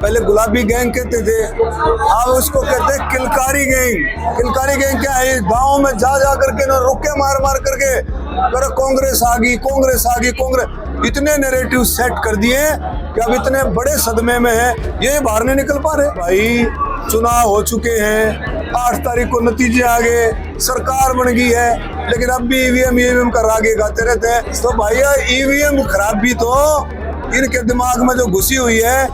पहले गुलाबी गैंग कहते थे, अब उसको कहते हैं किलकारी गैंग। किलकारी गैंग क्या है? गांव में जा करके ना रुके मार करके कर कांग्रेस आ गई, कांग्रेस आ गई, कांग्रेस। इतने नैरेटिव सेट कर दिए कि अब इतने बड़े सदमे में है, ये बाहर नहीं निकल पा रहे। भाई चुनाव हो चुके हैं, 8 तारीख को नतीजे आ गए, सरकार बन गई है, लेकिन अब भी ईवीएम का रागे गाते रहते हैं। तो भैया ईवीएम खराबी तो इनके दिमाग में जो घुसी हुई है,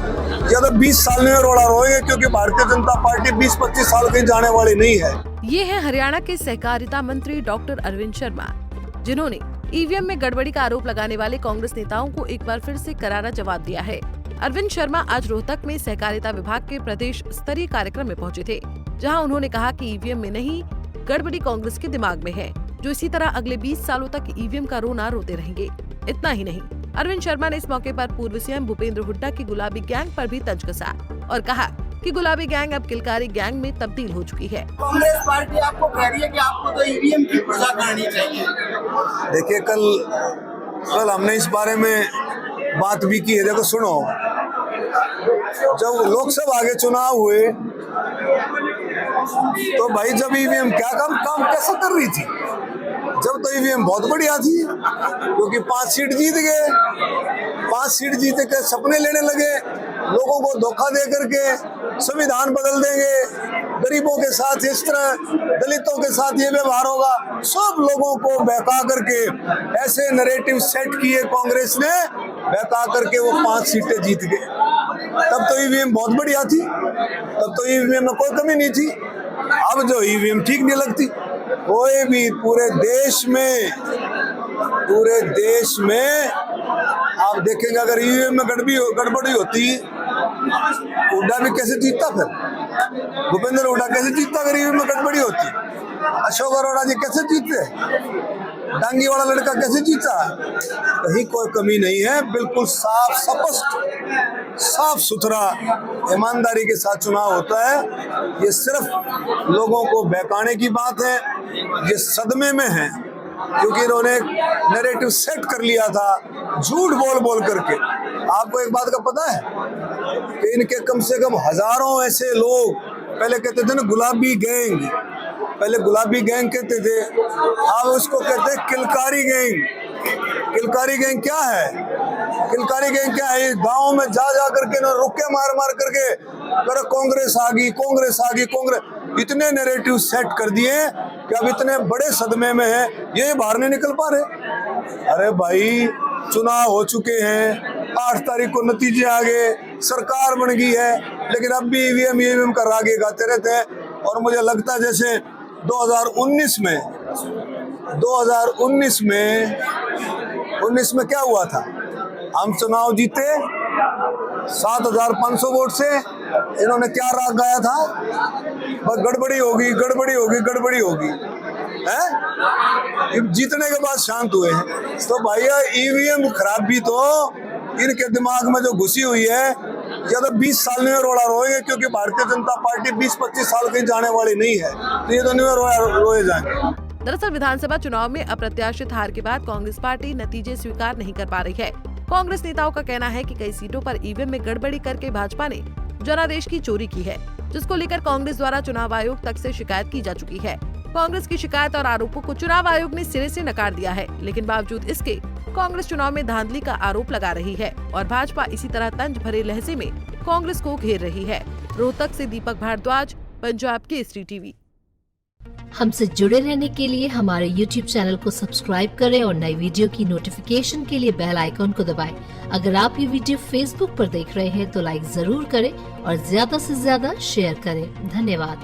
या तो 20 साल में रोड़ा रोएंगे, क्योंकि भारतीय जनता पार्टी 20-25 साल कहीं जाने वाली नहीं है। ये है हरियाणा के सहकारिता मंत्री डॉक्टर अरविंद शर्मा, जिन्होंने ईवीएम में गड़बड़ी का आरोप लगाने वाले कांग्रेस नेताओं को एक बार फिर से करारा जवाब दिया है। अरविंद शर्मा आज रोहतक में सहकारिता विभाग के प्रदेश स्तरीय कार्यक्रम में पहुंचे थे, जहां उन्होंने कहा कि ईवीएम में नहीं, गड़बड़ी कांग्रेस के दिमाग में है, जो इसी तरह अगले 20 सालों तक ईवीएम का रोना रोते रहेंगे। इतना ही नहीं, अरविंद शर्मा ने इस मौके पर पूर्व सीएम भूपेंद्र हुड्डा की गुलाबी गैंग पर भी तंज कसा और कहा कि गुलाबी गैंग अब किलकारी गैंग में तब्दील हो चुकी है। कांग्रेस पार्टी आपको कह रही है कि आपको तो ईवीएम की पूजा करनी चाहिए। देखिए कल हमने इस बारे में बात भी की है। देखो सुनो, जब लोकसभा के चुनाव हुए तो भाई जब ईवीएम क्या काम कैसा कर रही थी? जब तो ईवीएम बहुत बढ़िया थी, क्योंकि 5 सीट जीत गए। 5 सीट जीते के सपने लेने लगे, लोगों को धोखा दे करके संविधान बदल देंगे, गरीबों के साथ इस तरह, दलितों के साथ ये व्यवहार होगा, सब लोगों को बहका करके ऐसे नैरेटिव सेट किए कांग्रेस ने, बहका करके वो 5 सीटें जीत गए। तब तो ईवीएम बहुत बढ़िया थी, तब तो ईवीएम में कोई कमी नहीं थी। अब जो ईवीएम ठीक नहीं लगती, कोई भी पूरे देश में आप देखेंगे, अगर ईवीएम में गड़बड़ी होती, हुड्डा भी कैसे जीतता? फिर भूपेंद्र हुड्डा कैसे जीतता अगर ईवीएम में गड़बड़ी होती? अशोक अरोड़ा जी कैसे जीतते? डांगी वाला लड़का कैसे जीता? कहीं कोई कमी नहीं है, बिल्कुल साफ स्पष्ट, साफ सुथरा, ईमानदारी के साथ चुनाव होता है। ये सिर्फ लोगों को बहकाने की बात है, ये सदमे में है, क्योंकि इन्होंने नैरेटिव सेट कर लिया था झूठ बोल करके। आपको एक बात का पता है कि इनके कम से कम हजारों ऐसे लोग, पहले कहते थे ना गुलाबी गैंग, पहले गुलाबी गैंग कहते थे, अब उसको कहते हैं किलकारी गैंग। किलकारी गैंग क्या है? किलकारी गैंग क्या है? गांव में जा करके ना रुके मार करके कर कांग्रेस आ गई, कांग्रेस आ गई, कांग्रेस। इतने नैरेटिव सेट कर दिए कि अब इतने बड़े सदमे में है, ये बाहर नहीं निकल पा रहे। अरे भाई चुनाव हो चुके हैं, 8 तारीख को नतीजे आ गए, सरकार बन गई है, लेकिन अब भी ईवीएम का रागे गाते रहते हैं। और मुझे लगता है जैसे 2019 में क्या हुआ था, हम चुनाव जीते 7,500 वोट से, इन्होंने क्या राग गाया था? बस गड़बड़ी होगी है? जीतने के बाद शांत हुए हैं। तो भैया ईवीएम खराबी तो इनके दिमाग में जो घुसी हुई है, या तो 20 साल में रोड़ा रोएंगे, क्योंकि भारतीय जनता पार्टी 20-25 साल कहीं जाने वाली नहीं है, तो ये तो नहीं रोए जाएंगे। दरअसल विधानसभा चुनाव में अप्रत्याशित हार के बाद कांग्रेस पार्टी नतीजे स्वीकार नहीं कर पा रही है। कांग्रेस नेताओं का कहना है कि कई सीटों पर ईवीएम में गड़बड़ी करके भाजपा ने जनादेश की चोरी की है, जिसको लेकर कांग्रेस द्वारा चुनाव आयोग तक से शिकायत की जा चुकी है। कांग्रेस की शिकायत और आरोपों को चुनाव आयोग ने सिरे से नकार दिया है, लेकिन बावजूद इसके कांग्रेस चुनाव में धांधली का आरोप लगा रही है और भाजपा इसी तरह तंज भरे लहजे में कांग्रेस को घेर रही है। रोहतक से दीपक भारद्वाज, पंजाब केसरी टीवी। हमसे जुड़े रहने के लिए हमारे YouTube चैनल को सब्सक्राइब करें और नई वीडियो की नोटिफिकेशन के लिए बेल आइकॉन को दबाएं। अगर आप ये वीडियो Facebook पर देख रहे हैं तो लाइक जरूर करें और ज्यादा से ज्यादा शेयर करें। धन्यवाद।